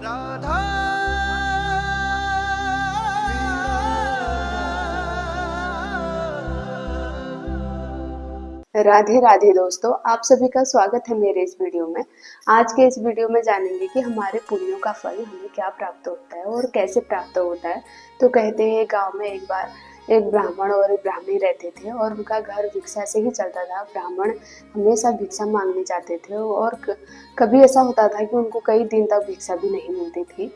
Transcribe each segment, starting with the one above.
राधा राधे राधे दोस्तों, आप सभी का स्वागत है मेरे इस वीडियो में। आज के इस वीडियो में जानेंगे कि हमारे पुण्यों का फल हमें क्या प्राप्त होता है और कैसे प्राप्त होता है। तो कहते हैं गांव में एक बार एक ब्राह्मण और एक ब्राह्मणी रहते थे और उनका घर भिक्षा से ही चलता था। ब्राह्मण हमेशा भिक्षा मांगने जाते थे और कभी ऐसा होता था कि उनको कई दिन तक भिक्षा भी नहीं मिलती थी।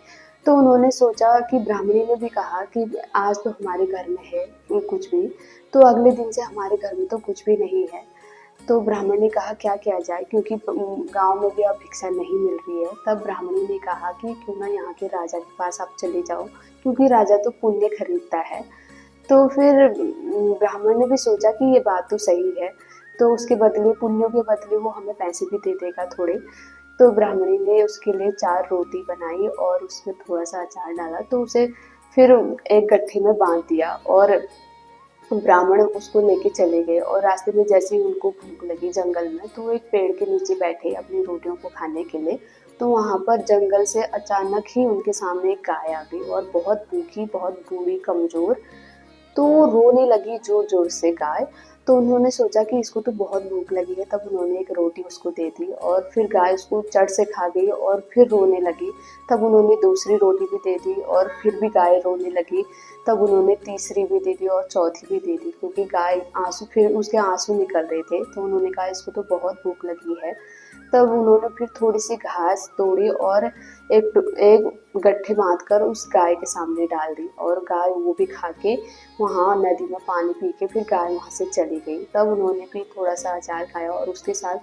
तो उन्होंने सोचा कि ब्राह्मणी ने भी कहा कि आज तो हमारे घर में है कुछ भी, तो अगले दिन से हमारे घर में तो कुछ भी नहीं है। तो ब्राह्मण ने कहा क्या किया जाए, क्योंकि गांव में भी अब भिक्षा नहीं मिल रही है। तब ब्राह्मणी ने कहा कि क्यों ना यहाँ के राजा के पास आप चले जाओ, क्योंकि राजा तो पुण्य खरीदता है। तो फिर ब्राह्मण ने भी सोचा कि ये बात तो सही है, तो उसके बदले, पुण्यों के बदले वो हमें पैसे भी दे देगा थोड़े। तो ब्राह्मणी ने उसके लिए 4 रोटी बनाई और उसमें थोड़ा सा अचार डाला, तो उसे फिर एक गट्ठे में बांध दिया और ब्राह्मण उसको लेके चले गए। और रास्ते में जैसे ही उनको भूख लगी जंगल में, तो वो एक पेड़ के नीचे बैठे अपनी रोटियों को खाने के लिए। तो वहां पर जंगल से अचानक ही उनके सामने एक गाय आ गई और बहुत भूखी, बहुत बूढ़ी, कमजोर। तो रोने लगी जोर जोर से गाय। तो उन्होंने सोचा कि इसको तो बहुत भूख लगी है, तब उन्होंने एक रोटी उसको दे दी और फिर गाय उसको चट से खा गई और फिर रोने लगी। तब उन्होंने दूसरी रोटी भी दे दी और फिर भी गाय रोने लगी। तब उन्होंने तीसरी भी दे दी और चौथी भी दे दी, क्योंकि गाय आंसू, फिर उसके आंसू निकल रहे थे। तो उन्होंने कहा इसको तो बहुत भूख लगी है। तब उन्होंने फिर थोड़ी सी घास तोड़ी और एक गट्ठे बांध कर उस गाय के सामने डाल दी और गाय वो भी खा के वहाँ नदी में पानी पी के फिर गाय वहाँ से चली गई। तब उन्होंने भी थोड़ा सा अचार खाया और उसके साथ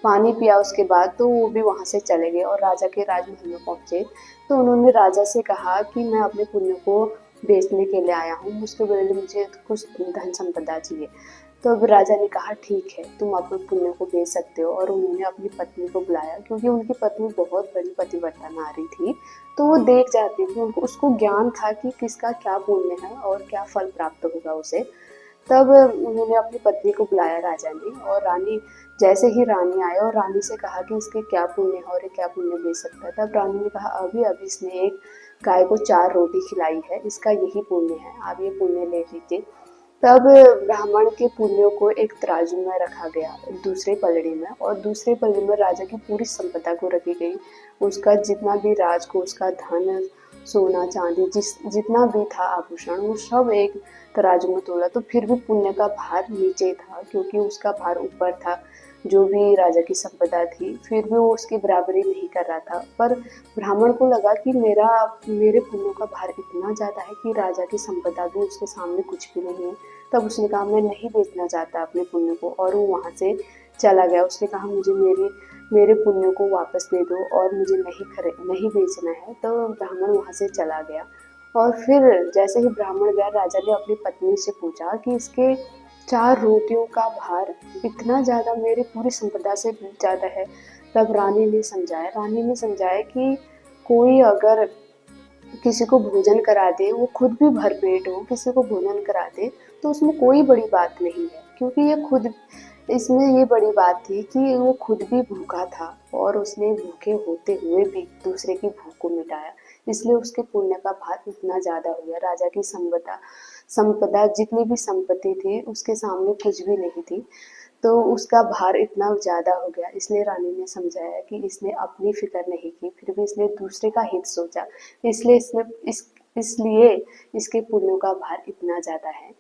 पानी पिया। उसके बाद तो वो भी वहाँ से चले गए और राजा के राजमहल में पहुँचे। तो उन्होंने राजा से कहा कि मैं अपने पुण्य को बेचने के लिए आया हूँ, उसके बदले मुझे कुछ धन संपदा चाहिए। तो अब राजा ने कहा ठीक है, तुम अपने पुण्य को बेच सकते हो। और उन्होंने अपनी पत्नी को बुलाया, क्योंकि उनकी पत्नी बहुत बड़ी पतिव्रता नारी थी। तो वो देख जाती थी, उनको उसको ज्ञान था कि किसका क्या पुण्य है और क्या फल प्राप्त होगा उसे। तब उन्होंने अपनी पत्नी को बुलाया राजा ने, और रानी, जैसे ही रानी आए और रानी से कहा कि इसके क्या पुण्य है और ये क्या पुण्य बेच सकता है। तब रानी ने कहा अभी अभी इसने एक गाय को 4 रोटी खिलाई है, इसका यही पुण्य है, आप ये पुण्य ले लीजिए। तब ब्राह्मण के पुण्यों को एक तराजू में रखा गया, दूसरे पलड़े में, और दूसरे पलड़े में राजा की पूरी संपदा को रखी गई। उसका जितना भी राजकोष का धन, सोना चांदी, जितना भी था आभूषण, वो सब एक तराजू में तोला। तो फिर भी पुण्य का भार नीचे था, क्योंकि उसका भार ऊपर था, जो भी राजा की संपदा थी, फिर भी वो उसकी बराबरी नहीं कर रहा था। पर ब्राह्मण को लगा कि मेरे पुण्यों का भार इतना ज़्यादा है कि राजा की संपदा भी उसके सामने कुछ भी नहीं है। तब उसने कहा मैं नहीं बेचना चाहता अपने पुण्य को, और वो वहाँ से चला गया। उसने कहा मुझे मेरे पुण्यों को वापस दे दो और मुझे नहीं बेचना है। तो ब्राह्मण वहाँ से चला गया। और फिर जैसे ही ब्राह्मण गया, राजा ने अपनी पत्नी से पूछा कि इसके 4 रोटियों का भार इतना ज़्यादा मेरी पूरी संपदा से ज़्यादा है। तब रानी ने समझाया कि कोई अगर किसी को भोजन करा दे, वो खुद भी भरपेट हो, किसी को भोजन करा दे, तो उसमें कोई बड़ी बात नहीं है, क्योंकि इसमें ये बड़ी बात थी कि वो खुद भी भूखा था और उसने भूखे होते हुए भी दूसरे की भूख को मिटाया। इसलिए उसके पुण्य का भार इतना ज्यादा हो गया। राजा की संपदा, जितनी भी संपत्ति थी, उसके सामने कुछ भी नहीं थी। तो उसका भार इतना ज़्यादा हो गया। इसलिए रानी ने समझाया कि इसने अपनी फिक्र नहीं की, फिर भी इसने दूसरे का हित सोचा, इसलिए इसके पुण्यों का भार इतना ज़्यादा है।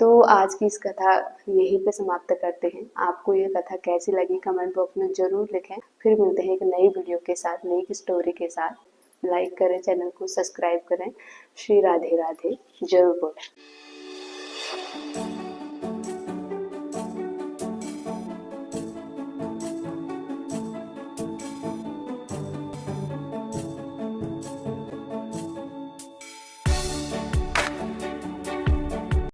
तो आज की इस कथा यहीं पे समाप्त करते हैं। आपको ये कथा कैसी लगी कमेंट बॉक्स में ज़रूर लिखें। फिर मिलते हैं एक नई वीडियो के साथ, नई स्टोरी के साथ। लाइक करें, चैनल को सब्सक्राइब करें। श्री राधे राधे जरूर बोलें।